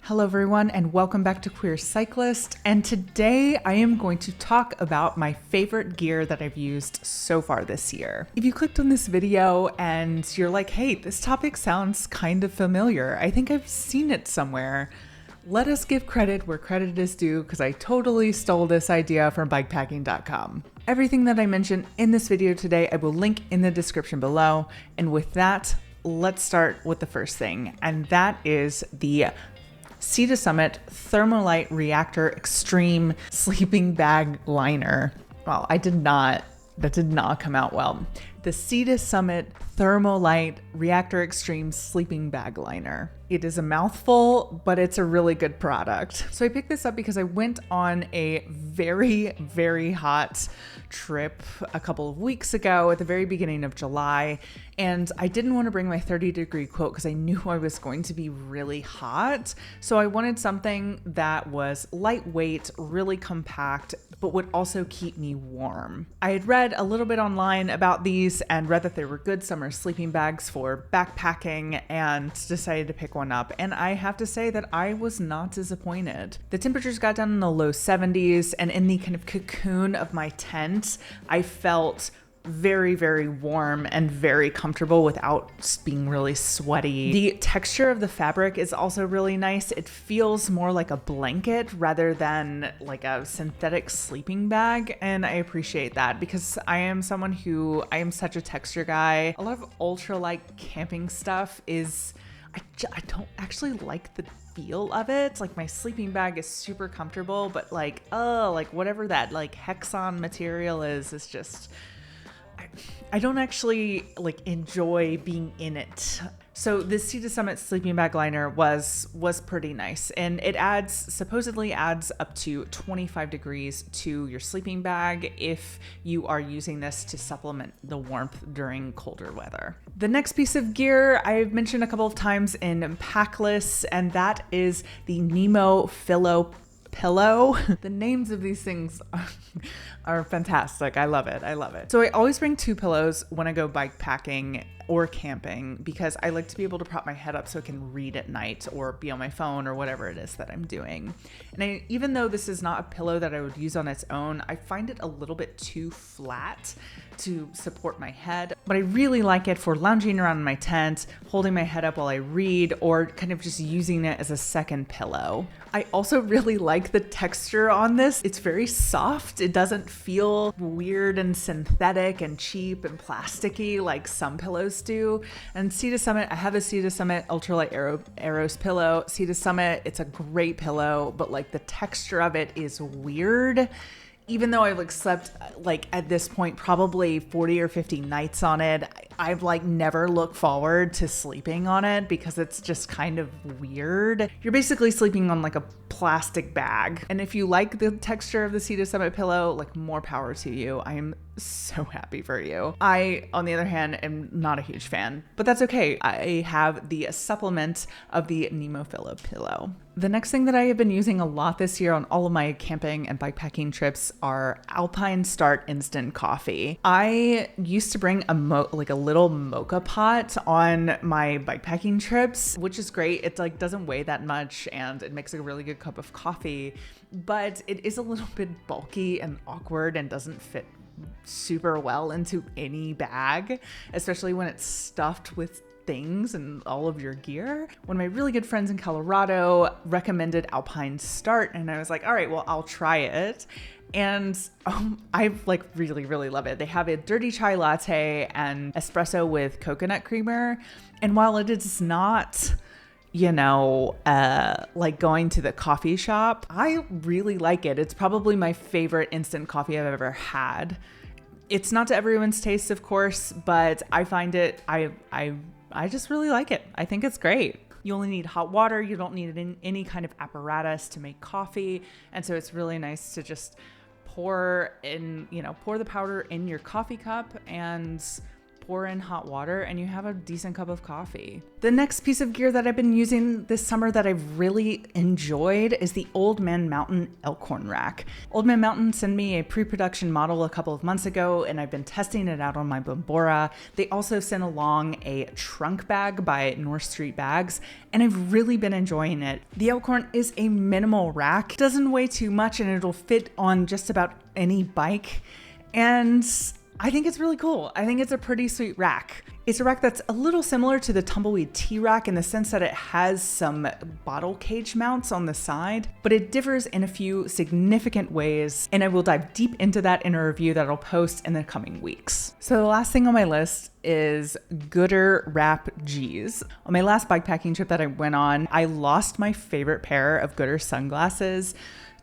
Hello everyone and welcome back to Queer Cyclist, and today I am going to talk about my favorite gear that I've used so far this year. If you clicked on this video and you're like, hey, this topic sounds kind of familiar, I think I've seen it somewhere, let us give credit where credit is due because I totally stole this idea from bikepacking.com. Everything that I mention in this video today I will link in the description below, and with that, let's start with the first thing, and that is the Sea to Summit Thermolite Reactor Extreme Sleeping Bag Liner. Well, that did not come out well. The Sea to Summit Thermolite Reactor Extreme Sleeping Bag Liner. It is a mouthful, but it's a really good product. So I picked this up because I went on a very, very hot trip a couple of weeks ago at the very beginning of July. And I didn't want to bring my 30-degree coat because I knew I was going to be really hot. So I wanted something that was lightweight, really compact, but would also keep me warm. I had read a little bit online about these and read that they were good summer sleeping bags for backpacking and decided to pick one up. And I have to say that I was not disappointed. The temperatures got down in the low 70s, and in the kind of cocoon of my tent, I felt very, very warm and very comfortable without being really sweaty. The texture of the fabric is also really nice. It feels more like a blanket rather than like a synthetic sleeping bag, and I appreciate that because I am such a texture guy. A lot of ultralight camping stuff is I don't actually like the feel of it. Like, my sleeping bag is super comfortable, but like whatever that like Hexon material is just, I don't actually like enjoy being in it. So this Sea to Summit sleeping bag liner was pretty nice, and it supposedly adds up to 25 degrees to your sleeping bag if you are using this to supplement the warmth during colder weather. The next piece of gear I've mentioned a couple of times in pack lists, and that is the Nemo Pillow. The names of these things are fantastic. I love it. So I always bring two pillows when I go bikepacking or camping because I like to be able to prop my head up so I can read at night or be on my phone or whatever it is that I'm doing. And even though this is not a pillow that I would use on its own, I find it a little bit too flat to support my head, but I really like it for lounging around in my tent, holding my head up while I read, or kind of just using it as a second pillow. I also really like the texture on this. It's very soft. It doesn't feel weird and synthetic and cheap and plasticky like some pillows do. And Sea to Summit, I have a Sea to Summit Ultralight Aeros pillow. Sea to Summit, it's a great pillow, but like the texture of it is weird. Even though I've like slept like at this point probably 40 or 50 nights on it, I've like never looked forward to sleeping on it because it's just kind of weird. You're basically sleeping on like a plastic bag. And if you like the texture of the Sea to Summit pillow, like, more power to you. I am so happy for you. I, on the other hand, am not a huge fan, but that's okay. I have the supplement of the Nemo pillow. The next thing that I have been using a lot this year on all of my camping and bikepacking trips are Alpine Start instant coffee. I used to bring a little mocha pot on my bikepacking trips, which is great. It like doesn't weigh that much and it makes a really good cup of coffee, but it is a little bit bulky and awkward and doesn't fit super well into any bag, especially when it's stuffed with things and all of your gear. One of my really good friends in Colorado recommended Alpine Start, and I was like, all right, well, I'll try it. And I like really, really love it. They have a dirty chai latte and espresso with coconut creamer. And while it is not, like going to the coffee shop, I really like it. It's probably my favorite instant coffee I've ever had. It's not to everyone's taste, of course, but I find it, I just really like it. I think it's great. You only need hot water. You don't need any kind of apparatus to make coffee. And so it's really nice to just pour the powder in your coffee cup and pour in hot water and you have a decent cup of coffee. The next piece of gear that I've been using this summer that I've really enjoyed is the Oldman Mountain elkhorn rack. Oldman Mountain sent me a pre-production model a couple of months ago and I've been testing it out on my Bombora. They also sent along a trunk bag by North Street Bags and I've really been enjoying it. The elkhorn is a minimal rack, doesn't weigh too much and it'll fit on just about any bike. And I think it's really cool. I think it's a pretty sweet rack. It's a rack that's a little similar to the Tumbleweed T-Rack in the sense that it has some bottle cage mounts on the side, but it differs in a few significant ways, and I will dive deep into that in a review that I'll post in the coming weeks. So the last thing on my list is Gooder Wrap G's. On my last bikepacking trip that I went on, I lost my favorite pair of Gooder sunglasses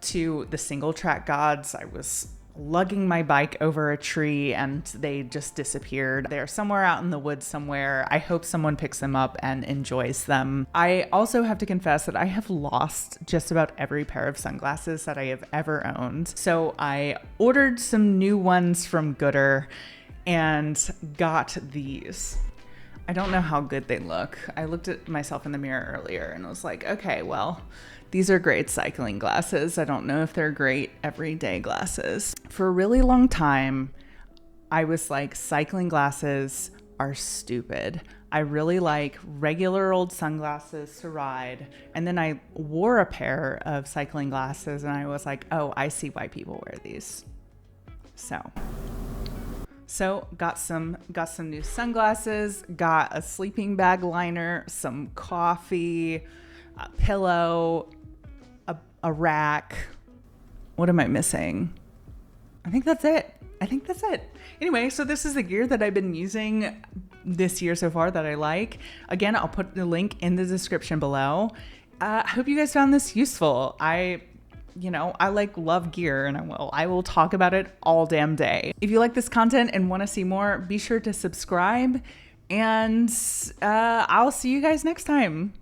to the single track gods. I was lugging my bike over a tree and they just disappeared. They're somewhere out in the woods somewhere. I hope someone picks them up and enjoys them. I also have to confess that I have lost just about every pair of sunglasses that I have ever owned. So I ordered some new ones from Gooder and got these. I don't know how good they look. I looked at myself in the mirror earlier and was like, okay, well, these are great cycling glasses. I don't know if they're great everyday glasses. For a really long time, I was like, cycling glasses are stupid. I really like regular old sunglasses to ride. And then I wore a pair of cycling glasses and I was like, oh, I see why people wear these. So got some new sunglasses, got a sleeping bag liner, some coffee, a pillow, a rack. What am I missing? I think that's it. Anyway, so this is the gear that I've been using this year so far that I like. Again, I'll put the link in the description below. I hope you guys found this useful. I love gear and I will talk about it all damn day. If you like this content and want to see more, be sure to subscribe and I'll see you guys next time.